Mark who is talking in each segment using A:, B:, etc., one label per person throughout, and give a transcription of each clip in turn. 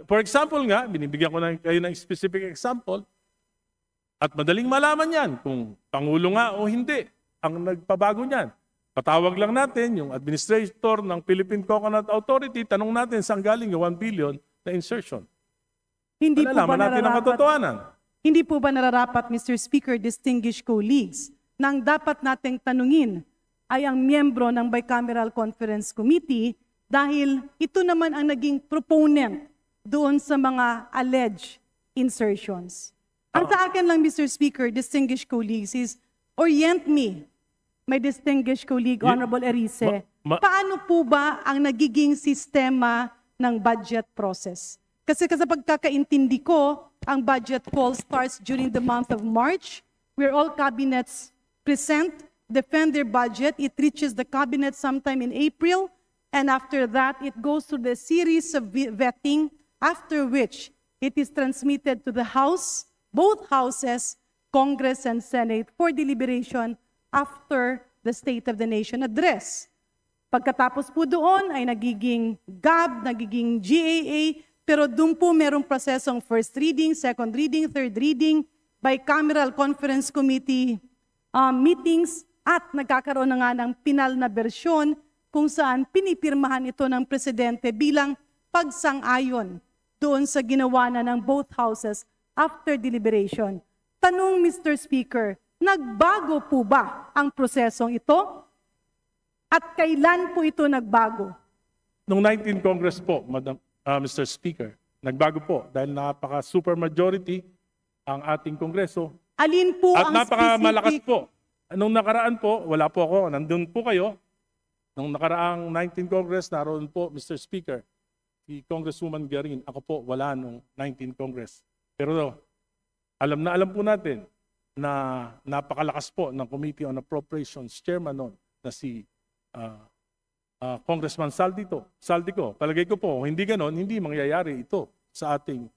A: For example nga, binibigyan ko na kayo ng specific example, at madaling malaman yan kung Pangulo nga o hindi ang nagpabago niyan. Patawag lang natin yung administrator ng Philippine Coconut Authority, tanong natin saan galing yung 1 billion na insertion.
B: Hindi po ba
A: Malalaman natin ang katotohanan.
B: Hindi po ba nararapat, Mr. Speaker, distinguished colleagues, na ang dapat nating tanungin ay ang miyembro ng Bicameral Conference Committee dahil ito naman ang naging proponent doon sa mga alleged insertions. Ang sa akin lang, Mr. Speaker, distinguished colleagues, is orient me, my distinguished colleague, Honorable Erice, paano po ba ang nagiging sistema ng budget process? Kasi sa pagkakaintindi ko, ang budget call starts during the month of March, where all cabinets present, defend their budget. It reaches the cabinet sometime in April, and after that, it goes through the series of vetting, after which it is transmitted to the House, both houses, Congress and Senate, for deliberation after the State of the Nation address. Pagkatapos po doon ay nagiging GAB, nagiging GAA, pero doon po merong prosesong first reading, second reading, third reading, bicameral conference committee meetings, at nagkakaroon na nga ng pinal na bersyon kung saan pinipirmahan ito ng presidente bilang pagsang-ayon doon sa ginawa na ng both houses after deliberation. Tanong, Mr. Speaker, nagbago po ba ang prosesong ito? At kailan po ito nagbago?
A: Noong 19 Congress po, Mr. Speaker, nagbago po dahil napaka-super majority ang ating Kongreso.
B: Alin po
A: at
B: ang
A: napakamalakas
B: specific?
A: po. Nung nakaraan po, wala po ako, nandun po kayo. Nung nakaraang 19 Congress, naroon po, Mr. Speaker, si Congresswoman Garin. Ako po, wala nung 19 Congress. Pero alam po natin na napakalakas po ng Committee on Appropriations Chairman noon na si Congressman Saldico. Palagay ko po, hindi ganon, hindi mangyayari ito sa ating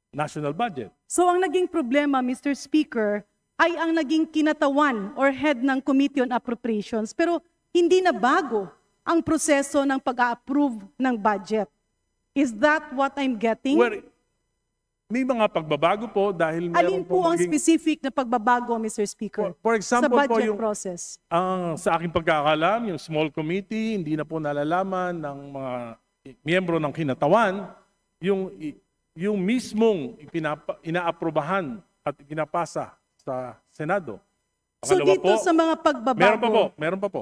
A: national budget.
B: So ang naging problema, Mr. Speaker, ay ang naging kinatawan or head ng Committee on Appropriations, pero hindi na bago ang proseso ng pag-a-approve ng budget. Is that what I'm getting?
A: Well, may mga pagbabago po dahil
B: alin po ang specific na pagbabago, Mr. Speaker,
A: for example,
B: sa budget
A: po yung
B: process?
A: Sa aking pagkakalam, yung small committee, hindi na po nalalaman ng mga miyembro ng kinatawan yung mismong inaaprobahan at pinapasa sa Senado.
B: So dito po, sa mga pagbabago,
A: meron pa po.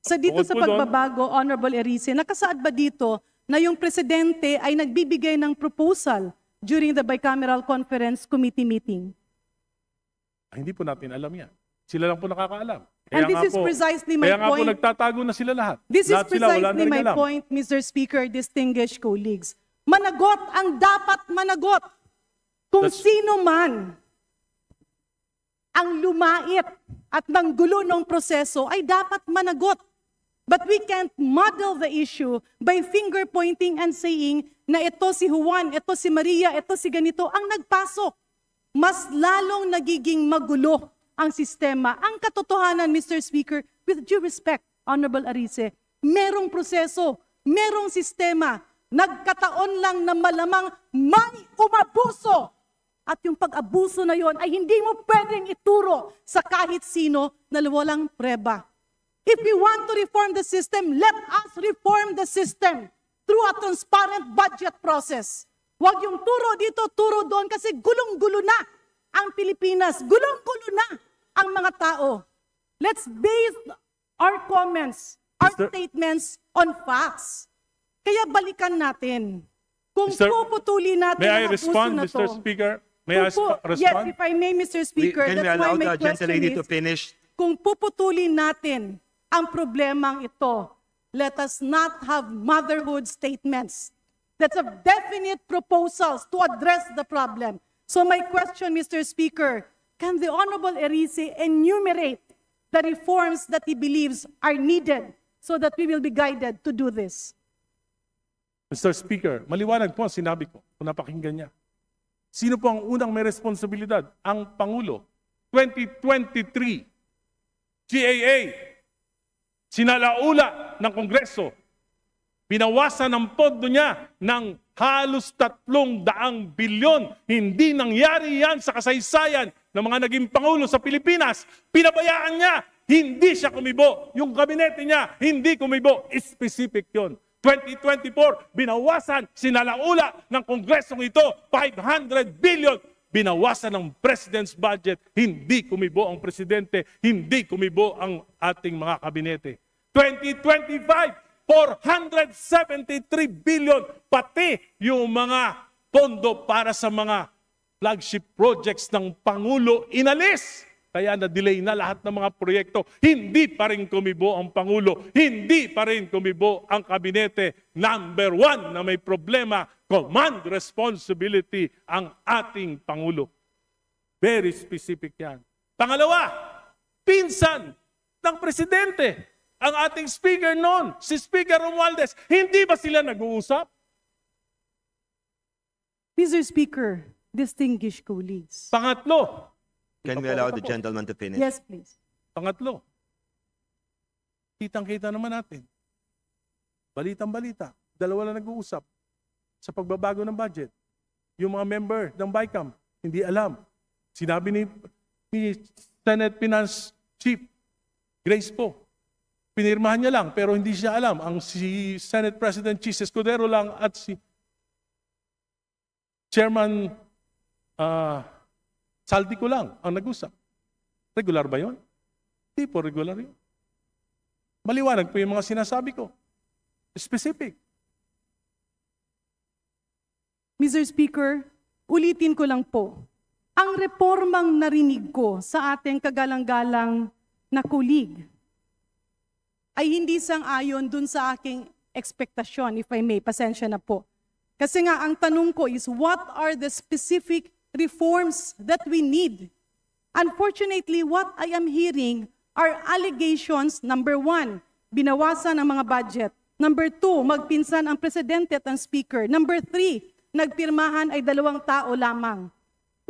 B: So dito sa pagbabago, Honorable Erice, nakasaad ba dito na yung presidente ay nagbibigay ng proposal during the Bicameral Conference Committee meeting?
A: Hindi po natin alam yan. Sila lang po nakakaalam.
B: And this is precisely my point.
A: Kaya nga po nagtatago na sila lahat.
B: This is precisely my point, Mr. Speaker, distinguished colleagues. Managot ang dapat managot. Kung sino man ang lumait at nanggulo ng proseso ay dapat managot. But we can't muddle the issue by finger pointing and saying na ito si Juan, ito si Maria, ito si ganito ang nagpasok. Mas lalong nagiging magulo ang sistema. Ang katotohanan, Mr. Speaker, with due respect, Honorable Erice, merong proseso, merong sistema, nagkataon lang na malamang may umabuso. At yung pag-abuso na yon ay hindi mo pwedeng ituro sa kahit sino na walang preba. If we want to reform the system, let us reform the system through a transparent budget process. Huwag yung turo dito, turo doon kasi gulong-gulo na ang Pilipinas. Gulong-gulo na ang mga tao. Let's base our comments, our statements on facts. Kaya balikan natin. Kung puputuli natin ang abuso na to.
A: Mr. Speaker? May I respond?
B: Yes, if I may, Mr. Speaker,
C: Can we
B: that's why
C: allow
B: my
C: the
B: question
C: gentlelady
B: is,
C: to finish?
B: kung puputulin natin ang problemang ito, let us not have motherhood statements. That's a definite proposals to address the problem. So my question, Mr. Speaker, can the Honorable Erice enumerate the reforms that he believes are needed so that we will be guided to do this?
A: Mr. Speaker, maliwanag po ang sinabi ko kung napakinggan niya. Sino po ang unang may responsibilidad? Ang Pangulo. 2023, GAA, sinalaula ng Kongreso Binawasan ang pondo niya ng halos 300 bilyon. Hindi nangyari yan sa kasaysayan ng mga naging Pangulo sa Pilipinas. Pinabayaan niya, hindi siya kumibo. Yung kabinete niya, hindi kumibo. Specific yon. 2024, binawasan, sinalaula ng Kongresong ito, 500 billion. Binawasan ng President's budget, hindi kumibo ang Presidente, hindi kumibo ang ating mga kabinete. 2025, 473 billion, pati yung mga pondo para sa mga flagship projects ng Pangulo inalis. Kaya na-delay na lahat ng mga proyekto. Hindi pa rin kumibo ang Pangulo. Hindi pa rin kumibo ang kabinete. Number one na may problema, command responsibility ang ating Pangulo. Very specific yan. Pangalawa, pinsan ng Presidente. Ang ating speaker noon, si Speaker Romualdez, hindi ba sila nag-uusap?
B: Mr. Speaker, distinguished colleagues.
A: Pangatlo.
C: Can we allow the gentleman to finish?
B: Yes, please.
A: Pangatlo. Kitang-kita naman natin. Balitang-balita. Dalawa lang nag-uusap sa pagbabago ng budget. Yung mga member ng BICAM, hindi alam. Sinabi ni Senate Finance Chief Grace po, pinirmahan niya lang, pero hindi siya alam. Ang si Senate President Chis Escudero lang at si Chairman Saldico lang ang nag-usap. Regular ba yun? Hindi po regular yun. Maliwanag po yung mga sinasabi ko. Specific.
B: Mr. Speaker, ulitin ko lang po. Ang reformang narinig ko sa ating kagalang-galang na kulig ay hindi sang-ayon dun sa aking ekspektasyon, if I may, pasensya na po. Kasi nga, ang tanong ko is, what are the specific reforms that we need? Unfortunately, what I am hearing are allegations, number 1, binawasan ang mga budget. Number 2, magpinsan ang presidente at ang speaker. Number 3, nagpirmahan ay 2 tao lamang.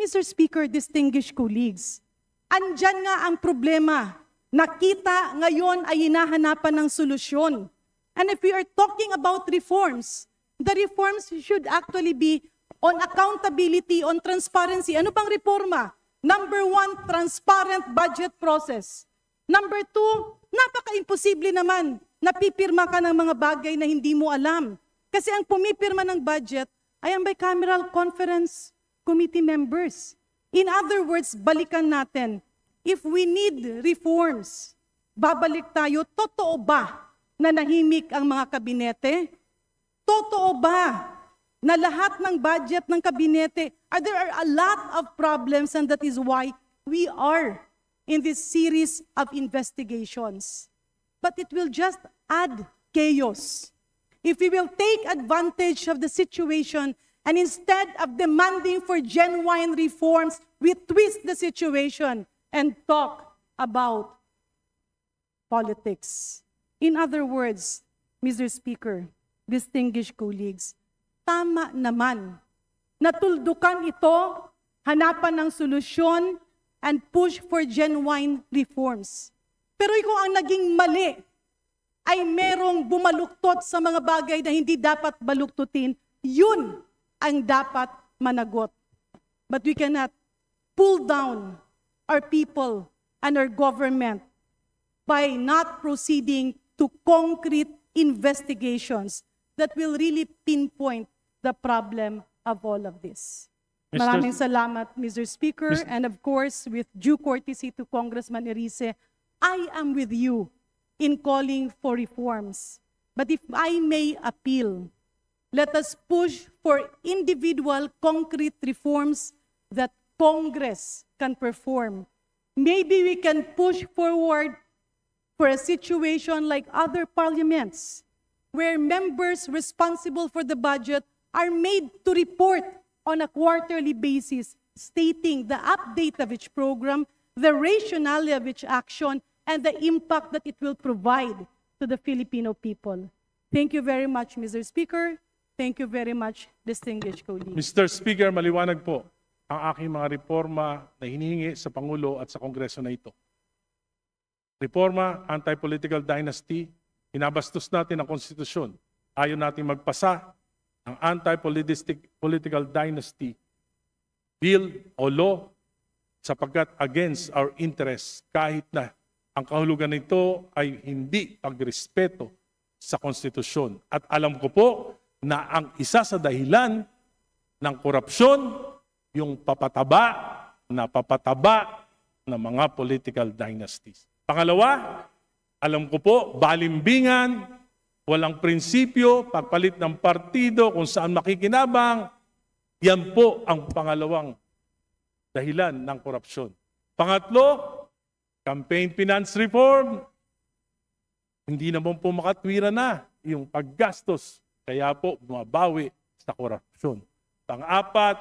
B: Mr. Speaker, distinguished colleagues, andyan nga ang problema. Nakita ngayon ay hinahanapan ng solusyon. And if we are talking about reforms, the reforms should actually be on accountability, on transparency. Ano bang reforma? Number 1, transparent budget process. Number 2, napaka-imposible naman na pipirma ka ng mga bagay na hindi mo alam. Kasi ang pumipirma ng budget ay ang bicameral conference committee members. In other words, balikan natin. If we need reforms, babalik tayo, totoo ba na nahimik ang mga kabinete? Totoo ba na lahat ng budget ng kabinete, there are a lot of problems, and that is why we are in this series of investigations. But it will just add chaos. If we will take advantage of the situation and instead of demanding for genuine reforms, we twist the situation and talk about politics. In other words, Mr. Speaker, distinguished colleagues, tama naman. Natuldukan ito, hanapan ng solusyon, and push for genuine reforms. Pero kung ang naging mali ay merong bumaluktot sa mga bagay na hindi dapat baluktutin, yun ang dapat managot. But we cannot pull down our people and our government by not proceeding to concrete investigations that will really pinpoint the problem of all of this. Maraming salamat, Mr. Speaker, and of course, with due courtesy to Congressman Erice, I am with you in calling for reforms. But if I may appeal, let us push for individual concrete reforms that Congress can perform. Maybe we can push forward for a situation like other parliaments, where members responsible for the budget are made to report on a quarterly basis, stating the update of each program, the rationale of each action, and the impact that it will provide to the Filipino people. Thank you very much, Mr. Speaker. Thank you very much, distinguished colleagues.
A: Mr. Speaker, maliwanag po ang aking mga reforma na hinihingi sa Pangulo at sa Kongreso na ito. Reforma, anti-political dynasty, hinabastos natin ang konstitusyon. ayaw natin magpasa ng anti-political dynasty bill o law sapagkat against our interests kahit na ang kahulugan nito ay hindi pagrespeto sa konstitusyon. At alam ko po na ang isa sa dahilan ng korupsyon, yung papataba ng mga political dynasties. Pangalawa, alam ko po, balimbingan, walang prinsipyo, pagpalit ng partido kung saan makikinabang, yan po ang pangalawang dahilan ng korupsyon. Pangatlo, campaign finance reform, hindi naman po makatwira na yung paggastos, kaya po bumabawi sa korupsyon. Pang-apat,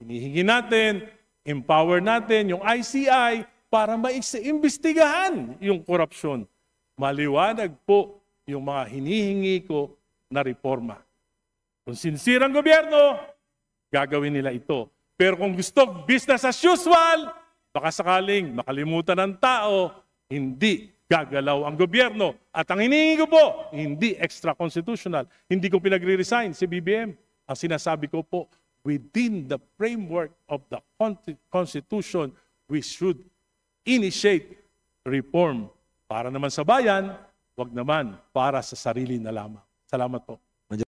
A: hinihingi natin, empower natin yung ICI para maimbestigahan yung korupsyon. Maliwanag po yung mga hinihingi ko na reforma. Kung sincere ang gobyerno, gagawin nila ito. Pero kung gusto business as usual, baka sakaling makalimutan ng tao, hindi gagalaw ang gobyerno. At ang hinihingi ko po, hindi extra-constitutional. Hindi ko pinagre-resign si BBM. Ang sinasabi ko po, within the framework of the Constitution, we should initiate reform para naman sa bayan, wag naman para sa sarili na lamang. Salamat po.